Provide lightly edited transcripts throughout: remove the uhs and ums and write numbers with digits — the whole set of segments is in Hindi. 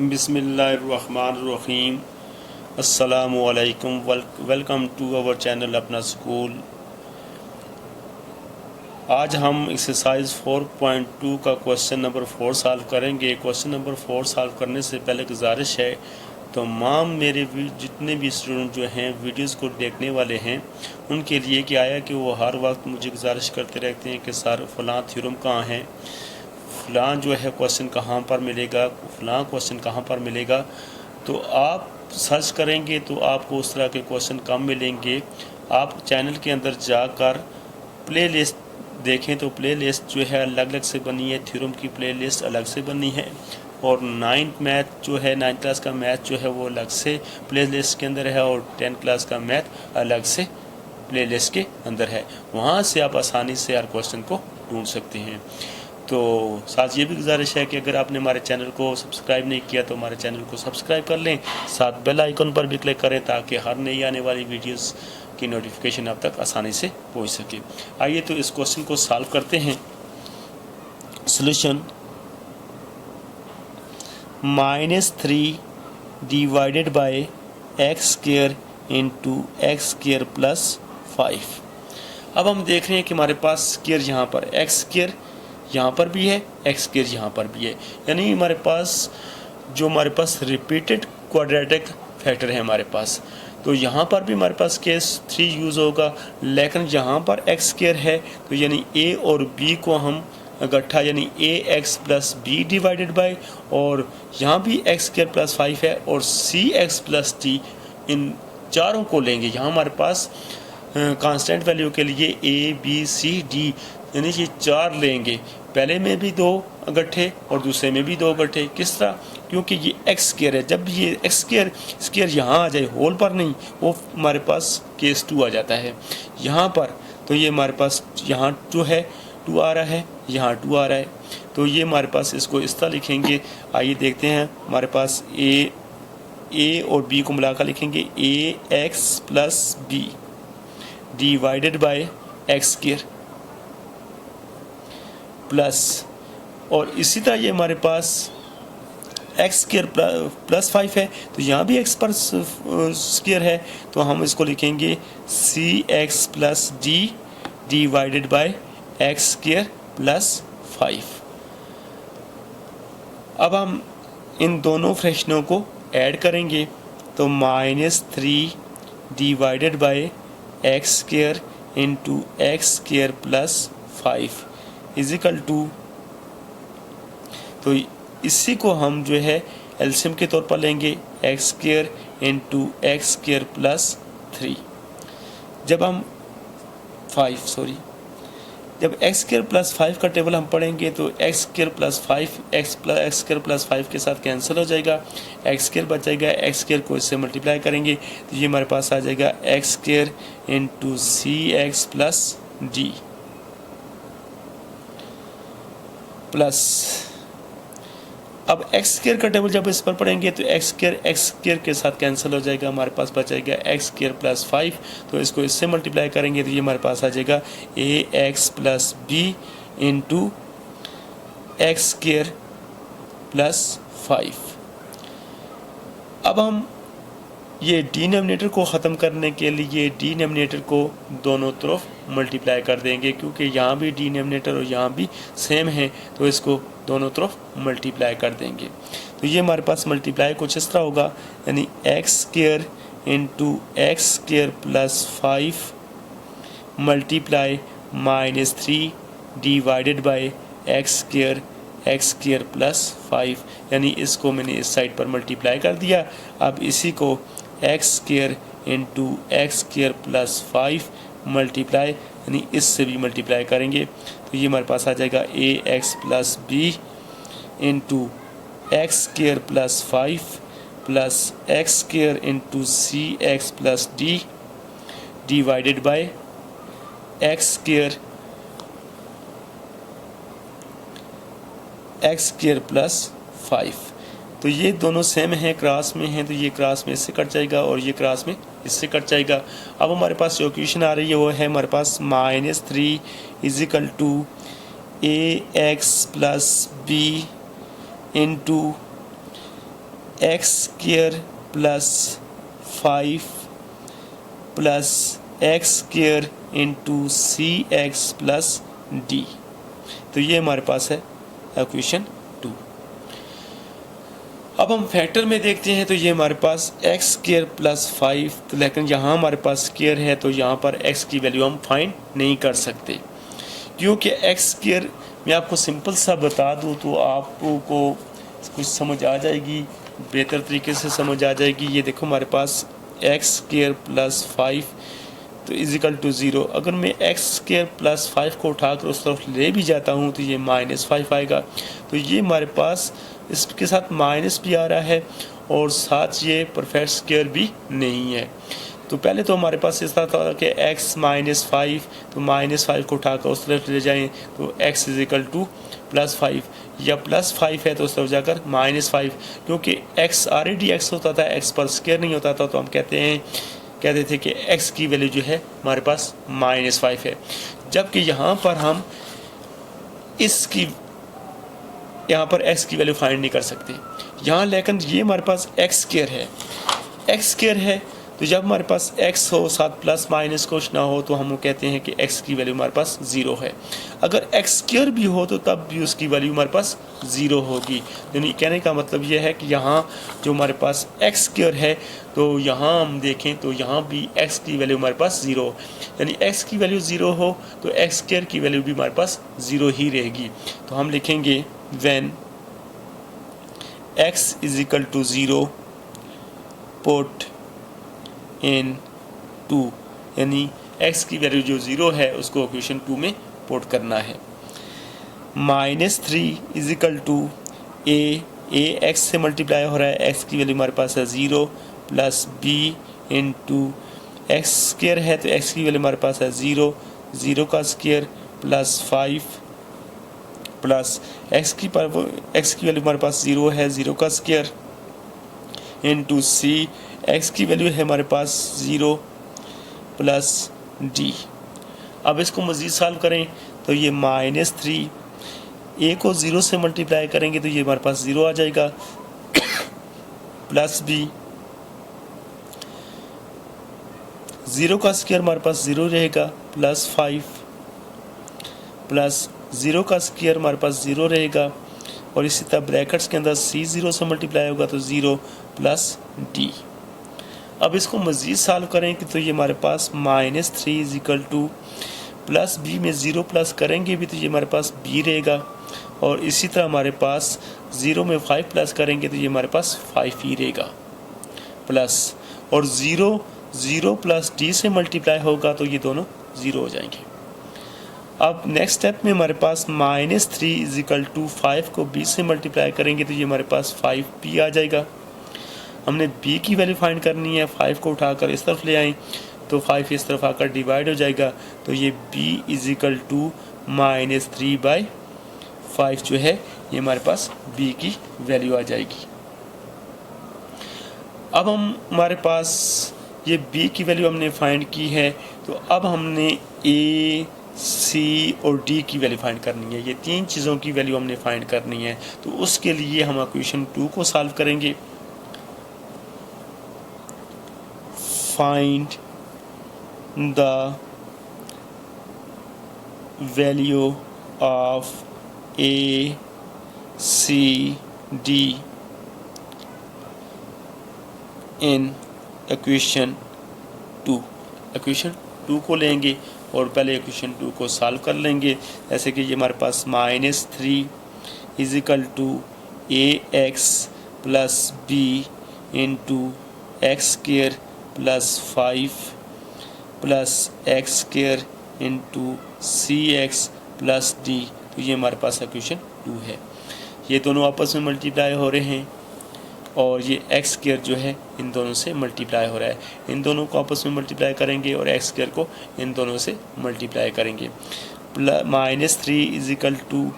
बिस्मिल्लाहिर्रहमानिर्रहीम। अस्सलामु अलैकुम। वेलकम टू आवर चैनल अपना स्कूल। आज हम एक्सरसाइज 4.2 का क्वेश्चन नंबर 4 सॉल्व करेंगे। क्वेश्चन नंबर 4 सॉल्व करने से पहले गुजारिश है तमाम मेरे जितने भी स्टूडेंट जो हैं वीडियोस को देखने वाले हैं उनके लिए कि आया कि वो हर वक्त मुझे गुजारिश करते रहते हैं कि सर फ़लाँ थ्योरम कहाँ है, फ़लाँ जो है क्वेश्चन कहाँ पर मिलेगा, फ़लाँ क्वेश्चन कहाँ पर मिलेगा। तो आप सर्च करेंगे तो आपको उस तरह के क्वेश्चन कम मिलेंगे। आप चैनल के अंदर जाकर प्ले लिस्ट देखें तो प्ले लिस्ट जो है अलग अलग से बनी है, थ्योरम की प्ले लिस्ट अलग से बनी है और 9th मैथ जो है 9th क्लास का मैथ जो है वो अलग से प्ले लिस्ट के अंदर है और 10th क्लास का मैथ अलग से प्ले लिस्ट के अंदर है। वहाँ से आप आसानी से हर क्वेश्चन को ढूंढ सकते हैं। तो साथ ये भी गुजारिश है कि अगर आपने हमारे चैनल को सब्सक्राइब नहीं किया तो हमारे चैनल को सब्सक्राइब कर लें, साथ बेल आइकन पर भी क्लिक करें ताकि हर नई आने वाली वीडियोस की नोटिफिकेशन आप तक आसानी से पहुंच सके। आइए तो इस क्वेश्चन को सॉल्व करते हैं। Solution -3 divided by x square into x square plus 5। अब हम देख रहे हैं कि हमारे पास स्क्वायर यहाँ पर एक्स स्क्वायर यहाँ पर भी है, एक्स स्क्वायर यहाँ पर भी है, यानी हमारे पास रिपीटेड क्वाड्रेटिक फैक्टर है हमारे पास। तो यहाँ पर भी हमारे पास केस 3 यूज़ होगा, लेकिन यहाँ पर एक्स स्क्वायर है तो यानी ए और बी को हम इकट्ठा यानी A x plus B divided by, और यहाँ भी एक्स स्क्वायर प्लस 5 है और सी एक्स प्लस टी, इन चारों को लेंगे। यहाँ हमारे पास कांस्टेंट वैल्यू के लिए ए बी सी डी यानी ये 4 लेंगे, पहले में भी 2 इकट्ठे और दूसरे में भी 2 इकट्ठे। किस तरह? क्योंकि ये एक्स स्क्वायर है, जब ये एक्स स्क्वायर यहाँ आ जाए होल पर नहीं, वो हमारे पास केस 2 आ जाता है यहाँ पर। तो ये हमारे पास यहाँ जो है 2 आ रहा है, यहाँ 2 आ रहा है, तो ये हमारे पास इसको इस तरह लिखेंगे। आइए देखते हैं, हमारे पास ए और बी को मिलाकर लिखेंगे A x plus B divided by x square plus, और इसी तरह ये हमारे पास एक्स स्क्वायर प्लस 5 है तो यहाँ भी एक्स पर स्क्वायर है तो हम इसको लिखेंगे C x plus D divided by x square plus 5। अब हम इन दोनों फ्रैक्शनों को ऐड करेंगे तो -3 divided by x square into x square plus 5 equal to, तो इसी को हम जो है एलसीएम के तौर पर लेंगे x square into x square plus 3। जब एक्स स्क्वायर प्लस 5 का टेबल हम पढ़ेंगे तो x square plus 5 x square plus 5 के साथ कैंसिल हो जाएगा, एक्स स्क्वायर बच जाएगा, एक्स स्क्वायर को इससे मल्टीप्लाई करेंगे तो ये हमारे पास आ जाएगा x square into c x plus D plus, अब एक्स स्क्वायर का टेबल जब इस पर पढ़ेंगे तो एक्स स्क्वायर के साथ कैंसिल हो जाएगा, हमारे पास बचेगा एक्स स्क्वायर प्लस 5, तो इसको इससे मल्टीप्लाई करेंगे तो ये हमारे पास आ जाएगा a x plus b into x square plus 5। अब हम ये डिनोमिनेटर को ख़त्म करने के लिए डिनोमिनेटर को दोनों तरफ मल्टीप्लाई कर देंगे, क्योंकि यहाँ भी डिनोमिनेटर और यहाँ भी सेम है तो इसको दोनों तरफ मल्टीप्लाई कर देंगे। तो ये हमारे पास मल्टीप्लाई कुछ इस तरह होगा, यानी x square into x square plus 5 multiply -3 divided by x square plus 5, यानी इसको मैंने इस साइड पर मल्टीप्लाई कर दिया। अब इसी को x square into x square plus 5 multiply यानी इससे भी मल्टीप्लाई करेंगे तो ये हमारे पास आ जाएगा a x plus b into x square plus 5 plus x square into c x plus D divided by x square plus 5। तो ये दोनों सेम हैं, क्रॉस में हैं, तो ये क्रॉस में इससे कट जाएगा और ये क्रॉस में इससे कट जाएगा। अब हमारे पास जो इक्वेशन आ रही है वो है हमारे पास -3 equal to a x plus b into x square plus 5 plus x square into c x plus d. तो ये हमारे पास है इक्वेशन 2। अब हम फैक्टर में देखते हैं तो ये हमारे पास एक्स स्क्वायर प्लस 5, तो लेकिन यहाँ हमारे पास स्क्वायर है तो यहाँ पर एक्स की वैल्यू हम फाइंड नहीं कर सकते, क्योंकि एक्स स्क्वायर मैं आपको सिंपल सा बता दूँ तो आपको कुछ समझ आ जाएगी, बेहतर तरीके से समझ आ जाएगी। ये देखो हमारे पास एक्स स्क्वायर प्लस 5 तो इजिकल टू 0। अगर मैं एक्स स्क्वायर प्लस 5 को उठाकर उस तरफ ले भी जाता हूँ तो ये -5 आएगा। तो ये हमारे पास इसके साथ माइनस भी आ रहा है और साथ ये परफेक्ट स्क्वायर भी नहीं है। तो पहले तो हमारे पास इस तरह था कि x -5, तो -5 को उठाकर उस तरफ ले जाएं तो x इजिकल टू +5, या +5 है तो उस तरफ जाकर -5, क्योंकि x ऑलरेडी x होता था, x पर स्क्वायर नहीं होता था, तो हम कहते थे कि x की वैल्यू जो है हमारे पास -5 है। जबकि यहाँ पर हम यहाँ पर x की वैल्यू फाइंड नहीं कर सकते यहाँ, लेकिन ये हमारे पास x स्क्वायर है तो जब हमारे पास x हो साथ प्लस माइनस कुछ ना हो तो हम कहते हैं कि x की वैल्यू हमारे पास 0 है। अगर x स्क्वायर भी हो तो तब भी उसकी वैल्यू हमारे पास 0 होगी। यानी कहने का मतलब ये है कि यहाँ जो हमारे पास x स्क्वायर है तो यहाँ हम देखें तो यहाँ भी x की वैल्यू हमारे पास 0, यानी x की वैल्यू 0 हो तो x स्क्वायर की वैल्यू भी हमारे पास 0 ही रहेगी। तो हम लिखेंगे when x equal to 0 put in 2, यानी x की वैल्यू जो 0 है उसको इक्वेशन 2 में पुट करना है। -3 इजिकल टू a x से मल्टीप्लाई हो रहा है, x की वैल्यू हमारे पास है 0 plus b into x square है तो x की वैल्यू हमारे पास है 0 का स्क्वायर प्लस 5 प्लस x की वैल्यू हमारे पास 0 है, 0 का स्क्वायर इंटू c, x की वैल्यू है हमारे पास 0 प्लस d। अब इसको मज़ीद सॉल्व करें तो ये -3 a को 0 से मल्टीप्लाई करेंगे तो ये हमारे पास 0 आ जाएगा, प्लस b 0 का स्क्वायर हमारे पास 0 रहेगा, प्लस 5 प्लस 0 का स्क्वायर हमारे पास 0 रहेगा, और इसी तरह ब्रैकेट्स के अंदर c 0 से मल्टीप्लाई होगा तो 0 प्लस d। अब इसको मज़ीद सॉल्व करें कि तो ये हमारे पास -3 इजिकल टू प्लस b में 0 प्लस करेंगे भी तो ये हमारे पास b रहेगा, और इसी तरह हमारे पास 0 में 5 प्लस करेंगे तो ये हमारे पास 5 ही रहेगा प्लस, और 0 प्लस d से मल्टीप्लाई होगा तो ये दोनों 0 हो जाएंगे। अब नेक्स्ट स्टेप में हमारे पास -3 इजिकल टू 5 को b से मल्टीप्लाई करेंगे तो ये हमारे पास 5b आ जाएगा। हमने b की वैल्यू फाइंड करनी है, 5 को उठाकर इस तरफ ले आएँ तो 5 इस तरफ आकर डिवाइड हो जाएगा, तो ये b इजिकल टू -3/5 जो है ये हमारे पास b की वैल्यू आ जाएगी। अब हमारे पास ये b की वैल्यू हमने फाइंड की है, तो अब हमने a, c और d की वैल्यू फाइंड करनी है। ये तीन चीज़ों की वैल्यू हमने फाइंड करनी है, तो उसके लिए हम इक्वेशन 2 को सॉल्व करेंगे। Find the value of a, c, d in equation 2। Equation 2 को लेंगे और पहले इक्वेशन 2 को सॉल्व कर लेंगे। जैसे कि ये हमारे पास -3 equal to ax plus b into x square plus 5 plus x square into c x plus d, तो ये हमारे पास इक्वेशन 2 है। ये दोनों आपस में मल्टीप्लाई हो रहे हैं और ये एक्स स्क्वायर जो है इन दोनों से मल्टीप्लाई हो रहा है। इन दोनों को आपस में मल्टीप्लाई करेंगे और एक्स स्क्वायर को इन दोनों से मल्टीप्लाई करेंगे। -3 इजिकल टू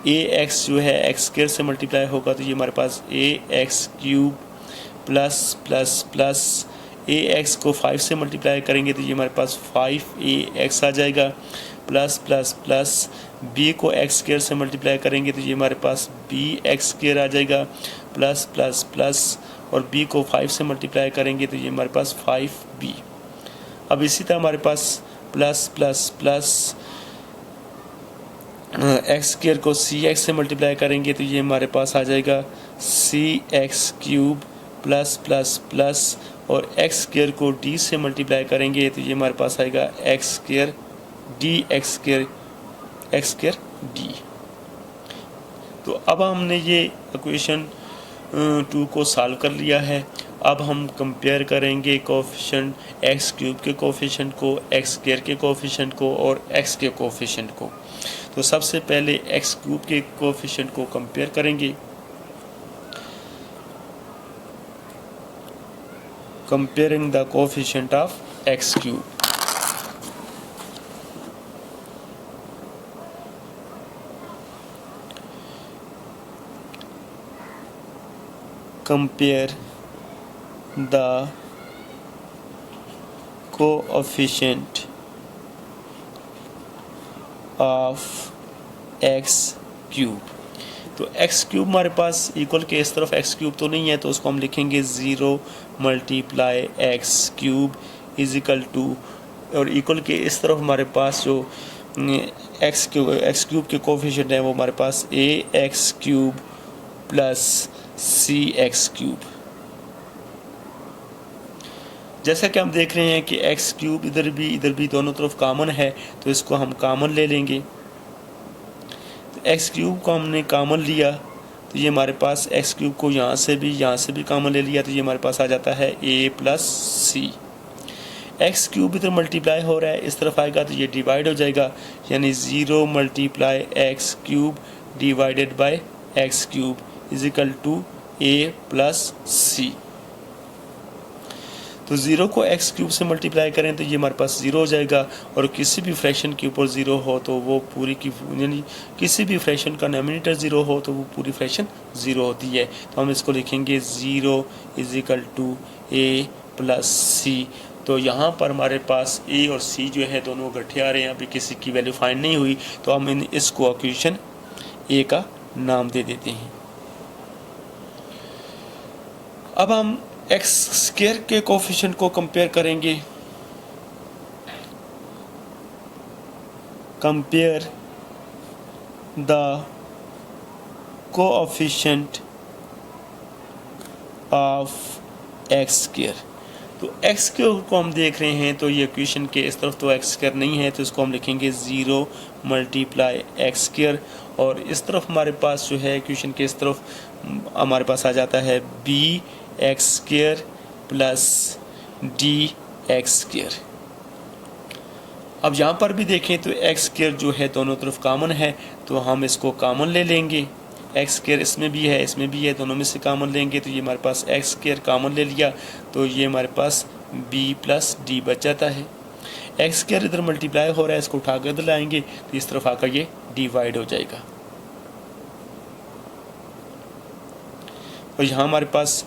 ए एक्स जो है एक्स स्क्वायर से मल्टीप्लाई होगा तो ये हमारे पास ax³ plus plus plus ax को 5 से मल्टीप्लाई करेंगे तो ये हमारे पास 5ax आ जाएगा, प्लस प्लस प्लस b को x² से मल्टीप्लाई करेंगे तो ये हमारे पास bx² आ जाएगा, प्लस प्लस प्लस और b को 5 से मल्टीप्लाई करेंगे तो ये हमारे पास 5b। अब इसी तरह हमारे पास plus plus plus x square को सी एक्स से मल्टीप्लाई करेंगे तो ये हमारे पास आ जाएगा c x cube plus plus plus और एक्स स्क्वायर को डी से मल्टीप्लाई करेंगे तो ये हमारे पास आएगा x square d x square d. तो अब हमने ये इक्वेशन 2 को सॉल्व कर लिया है। अब हम कंपेयर करेंगे कोफिशिएंट एक्स क्यूब के कोफिशिएंट को, एक्स स्क्वायर के कोफिशिएंट को और एक्स के कोफिशिएंट को। तो सबसे पहले एक्स क्यूब के कोफिशिएंट को कंपेयर करेंगे। Comparing the coefficient of x cube. Compare the coefficient of x cube. तो x क्यूब हमारे पास इक्वल के इस तरफ x क्यूब तो नहीं है तो उसको हम लिखेंगे 0 multiply x cube is equal to, और इक्वल के इस तरफ हमारे पास जो x क्यूब के कोफिशिएंट है वो हमारे पास a x cube plus c x cube. जैसा कि हम देख रहे हैं कि एक्स क्यूब इधर भी दोनों तरफ कॉमन है तो इसको हम कॉमन ले लेंगे। तो एक्स क्यूब को हमने कॉमन लिया तो ये हमारे पास एक्स क्यूब को यहाँ से भी कॉमन ले लिया तो ये हमारे पास आ जाता है ए प्लस सी। एक्स क्यूब इधर मल्टीप्लाई हो रहा है, इस तरफ आएगा तो ये डिवाइड हो जाएगा, यानी 0 multiply x cube divided by x cube is equal to a plus c. तो 0 को एक्स क्यूब से मल्टीप्लाई करें तो ये हमारे पास 0 हो जाएगा, और किसी भी फ्रैक्शन के ऊपर 0 हो तो वो पूरी की यानी किसी भी फ्रैक्शन का डिनोमिनेटर 0 हो तो वो पूरी फ्रैक्शन 0 होती है। तो हम इसको लिखेंगे 0 is equal to a plus c. तो यहाँ पर हमारे पास ए और सी जो है दोनों इकट्ठे आ रहे हैं, अभी किसी की वैल्यू फाइंड नहीं हुई तो हम इसको इक्वेशन ए का नाम दे देते हैं। अब हम एक्स स्क्वायर के कोफिशिएंट को कंपेयर करेंगे। Compare the coefficient of x square. तो एक्स स्क्वायर को हम देख रहे हैं तो ये इक्वेशन के इस तरफ तो एक्स स्क्वायर नहीं है तो इसको हम लिखेंगे 0 मल्टीप्लाई एक्स स्क्वायर, और इस तरफ हमारे पास जो है इक्वेशन के इस तरफ हमारे पास आ जाता है b x square plus d x square. अब यहाँ पर भी देखें तो एक्स स्क्वायर जो है दोनों तरफ कॉमन है तो हम इसको कॉमन ले लेंगे। एक्स स्क्वायर इसमें भी है, दोनों में से कॉमन लेंगे तो ये हमारे पास एक्स स्क्वायर कॉमन ले लिया तो ये हमारे पास बी प्लस डी बच जाता है। एक्स स्क्वायर इधर मल्टीप्लाई हो रहा है, इसको उठाकर इधर लाएंगे तो इस तरफ आकर ये डिवाइड हो जाएगा। और यहाँ हमारे पास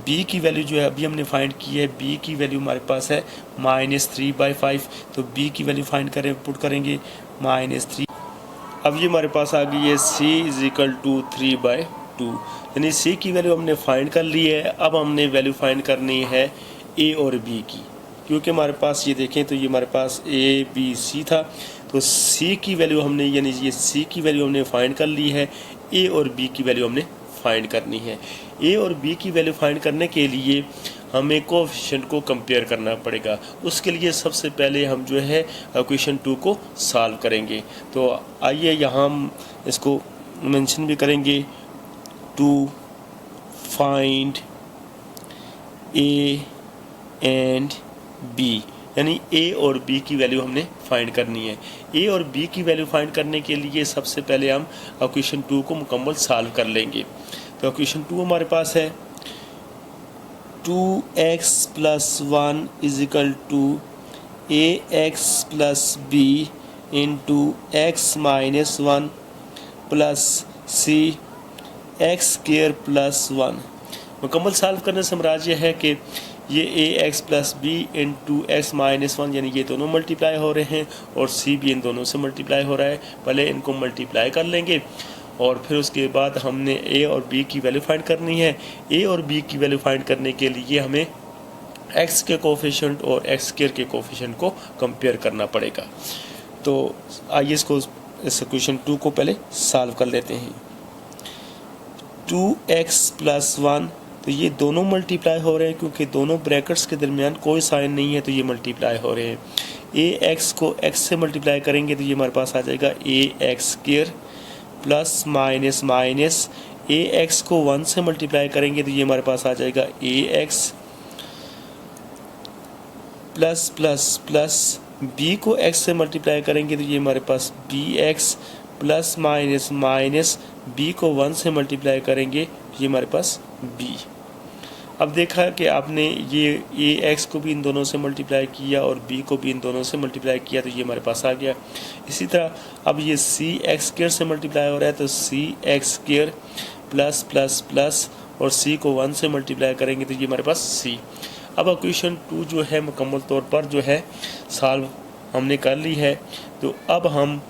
b की वैल्यू जो है अभी हमने फाइंड की है, b की वैल्यू हमारे पास है -3/5, तो b की वैल्यू फाइंड करें पुट करेंगे -3। अब ये हमारे पास आ गई है c इज इक्वल टू 3/2, यानी c की वैल्यू हमने फाइंड कर ली है। अब हमने वैल्यू फाइंड करनी है a और b की, क्योंकि हमारे पास ये देखें तो ये हमारे पास a b c था, तो c की वैल्यू हमने यानी ये c की वैल्यू हमने फाइंड कर ली है, a और b की वैल्यू हमने फाइंड करनी है। a और b की वैल्यू फाइंड करने के लिए हमें कोएफिशिएंट को कंपेयर करना पड़ेगा। उसके लिए सबसे पहले हम जो है इक्वेशन 2 को सॉल्व करेंगे। तो आइए यहाँ हम इसको मेंशन भी करेंगे, to find a and b, यानी a और b की वैल्यू हमने फाइंड करनी है। a और b की वैल्यू फाइंड करने के लिए सबसे पहले हम इक्वेशन 2 को मुकम्मल सॉल्व कर लेंगे। तो इक्वेशन 2 हमारे पास है 2x + 1 is equal to ax + b into x - 1 plus c x² + 1। मुकम्मल सॉल्व करने से मराज ये है कि ये ax + b इंटू x - 1 यानी ये दोनों मल्टीप्लाई हो रहे हैं और c भी इन दोनों से मल्टीप्लाई हो रहा है। पहले इनको मल्टीप्लाई कर लेंगे और फिर उसके बाद हमने ए और बी की वैल्यू फाइंड करनी है। ए और बी की वैल्यू फाइंड करने के लिए हमें एक्स के कोफिशिएंट और एक्स स्क्वायर के कोफिशिएंट को कंपेयर करना पड़ेगा। तो आइए इस क्वेश्चन 2 को पहले सॉल्व कर लेते हैं। 2x + 1, तो ये दोनों मल्टीप्लाई हो रहे हैं क्योंकि दोनों ब्रैकेट्स के दरमियान कोई साइन नहीं है, तो ये मल्टीप्लाई हो रहे हैं। ax को x से मल्टीप्लाई करेंगे तो ये हमारे पास आ जाएगा ax² plus minus minus ax को 1 से मल्टीप्लाई करेंगे तो ये हमारे पास आ जाएगा ax plus plus plus b को x से मल्टीप्लाई करेंगे तो ये हमारे पास bx plus minus minus b को 1 से मल्टीप्लाई करेंगे तो ये हमारे पास b। अब देखा कि आपने ये ax को भी इन दोनों से मल्टीप्लाई किया और b को भी इन दोनों से मल्टीप्लाई किया तो ये हमारे पास आ गया। इसी तरह अब ये cx² से मल्टीप्लाई हो रहा है तो cx² प्लस प्लस प्लस और c को 1 से मल्टीप्लाई करेंगे तो ये हमारे पास c। अब क्वेश्चन 2 जो है मुकम्मल तौर पर जो है सॉल्व हमने कर ली है। तो अब हम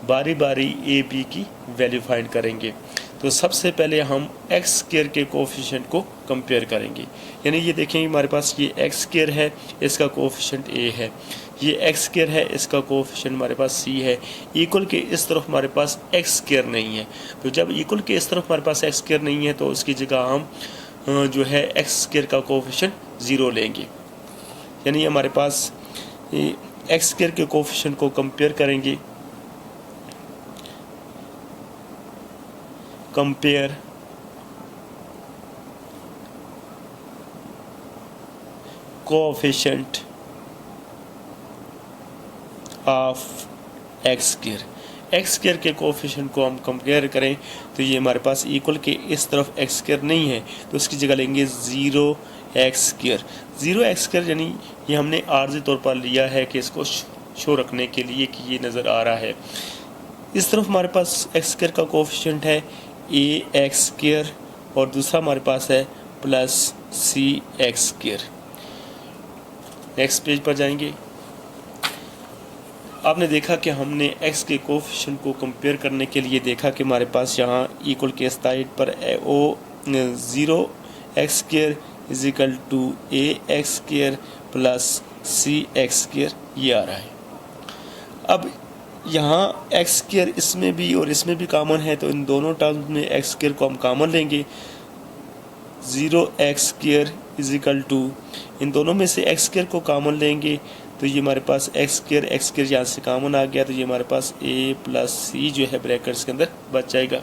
बारी बारी ए बी की वैल्यू फाइंड करेंगे। तो सबसे पहले हम एक्स स्क्वायर के कोफिशिएंट को कंपेयर करेंगे। यानी ये देखेंगे हमारे पास ये एक्स स्क्वायर है, इसका कोफिशिएंट ए है, ये एक्स स्क्वायर है, इसका कोफिशिएंट हमारे पास सी है। इक्वल के इस तरफ हमारे पास एक्स स्क्वायर नहीं है, तो जब इक्वल के इस तरफ हमारे पास एक्स स्क्वायर नहीं है तो उसकी जगह हम जो है एक्स स्क्वायर का कोफिशिएंट 0 लेंगे। यानी हमारे पास एक्स स्क्वायर के कोफिशिएंट को कंपेयर करेंगे। Compare coefficient of x square. X square के कोएफिशिएंट को हम कंपेयर करें तो ये हमारे पास इक्वल के इस तरफ एक्स स्क्वायर नहीं है तो उसकी जगह लेंगे 0x²। 0x² यानी ये हमने आर्जी तौर पर लिया है कि इसको शो रखने के लिए कि ये नज़र आ रहा है। इस तरफ हमारे पास एक्स स्क्वायर का कोएफिशिएंट है ax² और दूसरा हमारे पास है प्लस cx²। नेक्स्ट पेज पर जाएंगे। आपने देखा कि हमने x के कोएफिशिएंट को कंपेयर करने के लिए देखा कि हमारे पास यहाँ इक्वल के साइड पर 0x² = ax² प्लस cx² ये आ रहा है। अब यहाँ x² इसमें भी और इसमें भी कॉमन है तो इन दोनों टर्म्स में x² को हम कॉमन लेंगे। 0x² = इन दोनों में से x² को कॉमन लेंगे तो ये हमारे पास x² यहाँ से कॉमन आ गया तो ये हमारे पास a प्लस c जो है ब्रैकेट्स के अंदर बच जाएगा।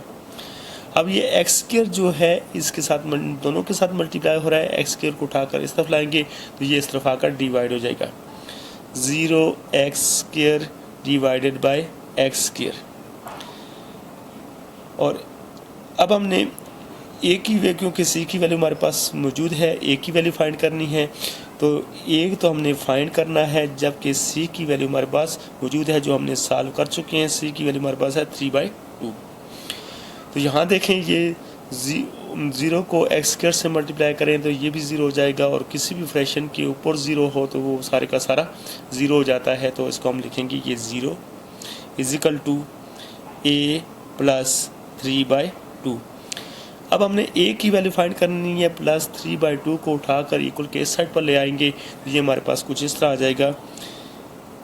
अब ये x² जो है इसके साथ दोनों के साथ मल्टीप्लाई हो रहा है, x² को उठाकर इस तरफ लाएंगे तो ये इस तरफ आकर डिवाइड हो जाएगा। 0x² / x²। और अब हमने a की वैल्यू क्योंकि c की वैल्यू हमारे पास मौजूद है, a की वैल्यू फाइंड करनी है तो a तो हमने फाइंड करना है जबकि c की वैल्यू हमारे पास मौजूद है जो हमने सॉल्व कर चुके हैं। c की वैल्यू हमारे पास है 3/2। तो यहाँ देखें ये 0 को x² से मल्टीप्लाई करें तो ये भी 0 हो जाएगा और किसी भी फ्रैक्शन के ऊपर 0 हो तो वो सारे का सारा 0 हो जाता है। तो इसको हम लिखेंगे ये 0 = a प्लस 3/2। अब हमने a की वैल्यू फाइंड करनी है, प्लस 3/2 को उठाकर इक्वल के इस साइड पर ले आएंगे तो ये हमारे पास कुछ इस तरह आ जाएगा।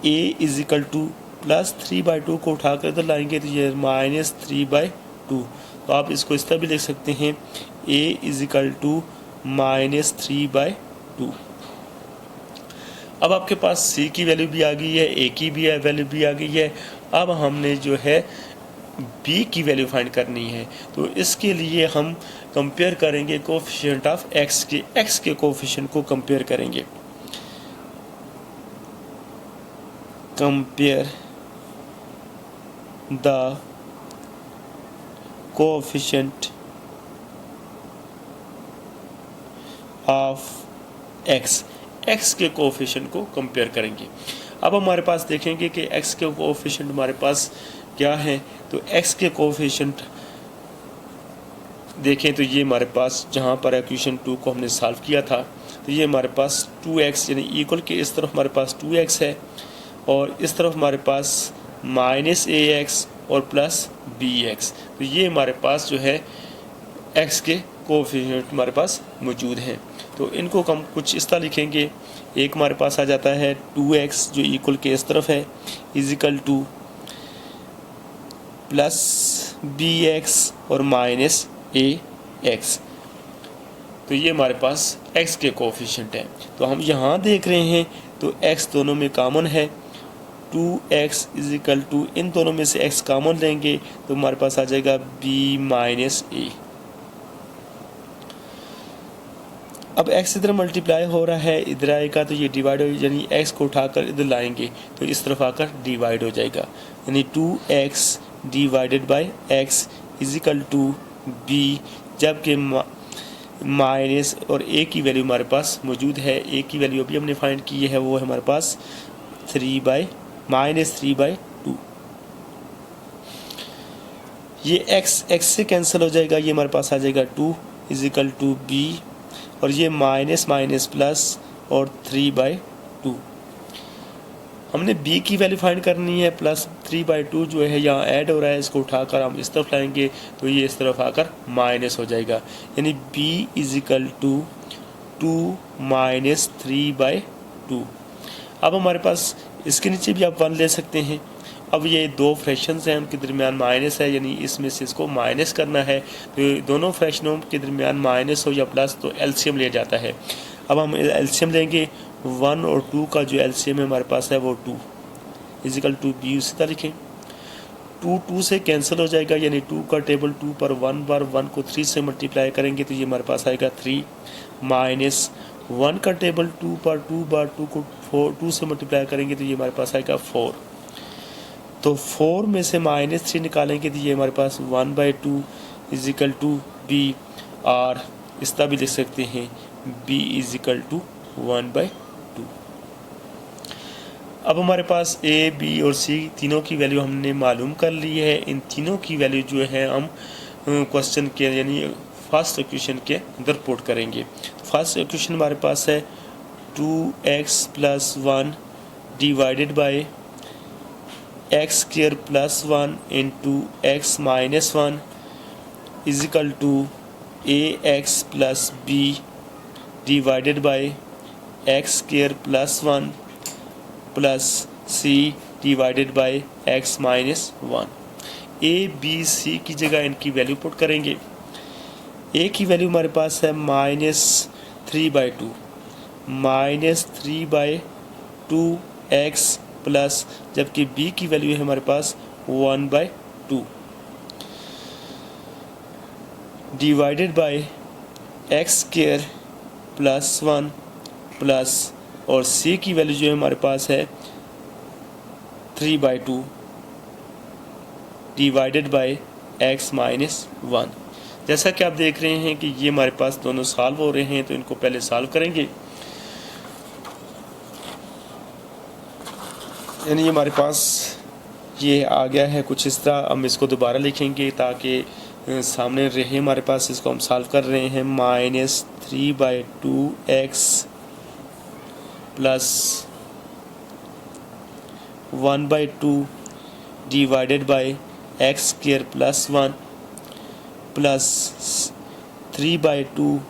a = प्लस 3/2 को उठाकर इधर लाएंगे तो ये माइनस 3/2। तो आप इसको इस तरह भी लिख सकते हैं a = माइनस 3/2। अब आपके पास c की वैल्यू भी आ गई है, a की भी वैल्यू भी आ गई है। अब हमने जो है b की वैल्यू फाइंड करनी है तो इसके लिए हम कंपेयर करेंगे कोएफिशिएंट ऑफ x के कोएफिशिएंट को कंपेयर करेंगे। Compare the coefficient of x के कोएफिशिएंट को कंपेयर करेंगे। अब हमारे पास देखेंगे कि x के कोएफिशिएंट हमारे पास क्या है। तो x के कोएफिशिएंट देखें तो ये हमारे पास जहाँ पर इक्वेशन 2 को हमने सॉल्व किया था तो ये हमारे पास 2x यानी इक्वल के इस तरफ हमारे पास 2x है और इस तरफ हमारे पास -ax और प्लस बी एक्स। तो ये हमारे पास जो है एक्स के कोएफिशिएंट हमारे पास मौजूद हैं। तो इनको हम कुछ इस तरह लिखेंगे। एक हमारे पास आ जाता है 2x जो इक्वल के इस तरफ है equal to plus b x और माइनस ए एक्स। तो ये हमारे पास x के कोएफिशिएंट हैं। तो हम यहाँ देख रहे हैं तो x दोनों में कॉमन है, 2x इजिकल टू इन दोनों में से x कॉमन लेंगे तो हमारे पास आ जाएगा b माइनस ए। अब x इधर मल्टीप्लाई हो रहा है, इधर आएगा तो ये डिवाइड हो, यानी x को उठाकर इधर लाएंगे तो इस तरफ आकर डिवाइड हो जाएगा, यानी 2x divided by x equal to b, जबकि माइनस और a की वैल्यू हमारे पास मौजूद है। a की वैल्यू अभी हमने फाइंड की है, वो है हमारे पास -3/2। ये x से कैंसिल हो जाएगा, ये हमारे पास आ जाएगा 2 इजिकल टू b, और ये माइनस माइनस प्लस और 3/2। हमने b की वैल्यू फाइंड करनी है, प्लस 3/2 जो है यहाँ ऐड हो रहा है, इसको उठाकर हम इस तरफ लाएंगे तो ये इस तरफ आकर माइनस हो जाएगा, यानी b इजिकल टू 2 माइनस 3/2। अब हमारे पास इसके नीचे भी आप 1 ले सकते हैं। अब ये दो फ्रैक्शंस हैं, उनके दरमियान माइनस है, यानी इसमें से इसको माइनस करना है। तो दोनों फ्रैक्शनों के दरमियान माइनस हो या प्लस तो एलसीएम लिया जाता है। अब हम एलसीएम लेंगे, 1 और 2 का जो एलसीएम है हमारे पास है वो 2 इजिकल टू बी। उसी तरह लिखें, 2 से कैंसिल हो जाएगा, यानी 2 का टेबल 2 पर 1 बार 1 को 3 से मल्टीप्लाई करेंगे तो ये हमारे पास आएगा 3, माइनस 1 का टेबल 2 पर 2 बार 2 को 2 से मल्टीप्लाई करेंगे तो ये हमारे पास आएगा 4। तो 4 में से -3 निकालेंगे तो ये हमारे पास 1/2 इजिकल टू बी, और इस तरह भी लिख सकते हैं b इजिकल टू 1/2। अब हमारे पास a, b और c तीनों की वैल्यू हमने मालूम कर ली है। इन तीनों की वैल्यू जो है हम क्वेश्चन के यानी फर्स्ट इक्वेशन के अंदर पुट करेंगे। फर्स्ट इक्वेशन हमारे पास है 2x plus 1 divided by x square plus 1 into x minus 1 equal to a x plus B divided by x square plus 1 plus c divided by x minus 1। A b c की जगह इनकी वैल्यू पुट करेंगे। ए की वैल्यू हमारे पास है -3/2, -3/2 एक्स प्लस, जबकि b की वैल्यू है हमारे पास 1/2 divided by x square plus 1 plus, और c की वैल्यू जो है हमारे पास है 3/2 डिवाइडेड बाय एक्स माइनस 1। जैसा कि आप देख रहे हैं कि ये हमारे पास दोनों सॉल्व हो रहे हैं, तो इनको पहले सॉल्व करेंगे। यानी हमारे पास ये आ गया है कुछ इस तरह। हम इसको दोबारा लिखेंगे ताकि सामने रहे हमारे पास। इसको हम सॉल्व कर रहे हैं, -3/2 x plus 1/2 divided by x square plus 1 plus 3/2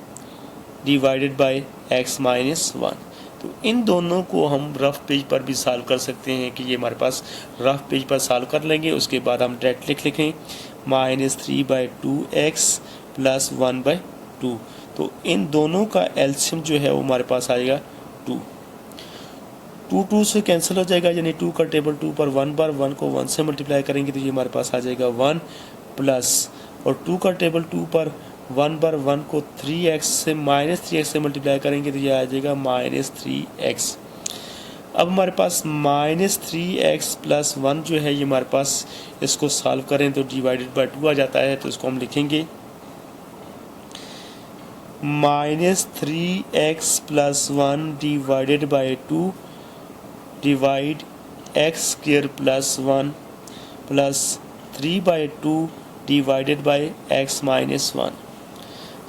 divided by x minus 1। तो इन दोनों को हम रफ पेज पर भी सॉल्व कर सकते हैं कि ये हमारे पास रफ पेज पर सॉल्व कर लेंगे। उसके बाद हम डायरेक्ट लिखें -3/2 एक्स प्लस 1/2। तो इन दोनों का एलसीएम जो है वो हमारे पास आएगा 2। 2 से कैंसिल हो जाएगा, यानी 2 का टेबल 2 पर 1 बार 1 को 1 से मल्टीप्लाई करेंगे तो ये हमारे पास आ जाएगा 1 प्लस, और 2 का टेबल 2 पर 1 बार 1 को 3x से -3x से मल्टीप्लाई करेंगे तो ये आ जाएगा -3x। अब हमारे पास -3x प्लस 1 जो है ये हमारे पास, इसको सॉल्व करें तो डिवाइडेड बाय 2 आ जाता है। तो इसको हम लिखेंगे -3x plus 1 divided bye 2 divide x square plus 1 plus 3/2 divided by x minus 1।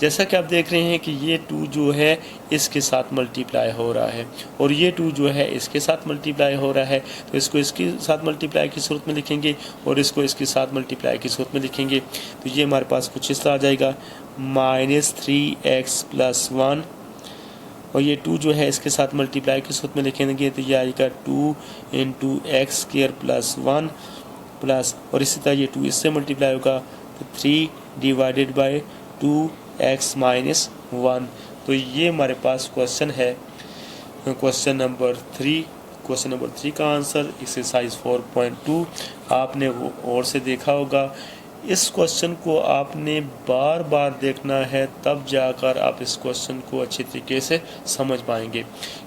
जैसा कि आप देख रहे हैं कि ये 2 जो है इसके साथ मल्टीप्लाई हो रहा है और ये 2 जो है इसके साथ मल्टीप्लाई हो रहा है, तो इसको इसके साथ मल्टीप्लाई की सूरत में लिखेंगे और इसको इसके साथ मल्टीप्लाई की सूरत में लिखेंगे। तो ये हमारे पास कुछ इस तरह आ जाएगा -3x + 1 और ये 2 जो है इसके साथ मल्टीप्लाई की सूरत में लिखेंगे तो ये आएगा 2 × x² + 1 प्लस और इसी तरह ये 2 इससे मल्टीप्लाई होगा तो 3 / 2x - 1। तो ये हमारे पास क्वेश्चन है, क्वेश्चन नंबर 3 का आंसर एक्सरसाइज 4.2 आपने वो और से देखा होगा। इस क्वेश्चन को आपने बार बार देखना है, तब जाकर आप इस क्वेश्चन को अच्छी तरीके से समझ पाएंगे,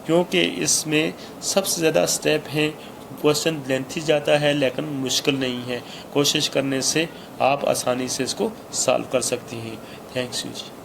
क्योंकि इसमें सबसे ज़्यादा स्टेप हैं। क्वेश्चन लेंथी जाता है लेकिन मुश्किल नहीं है। कोशिश करने से आप आसानी से इसको सॉल्व कर सकती हैं। Thanks you ji.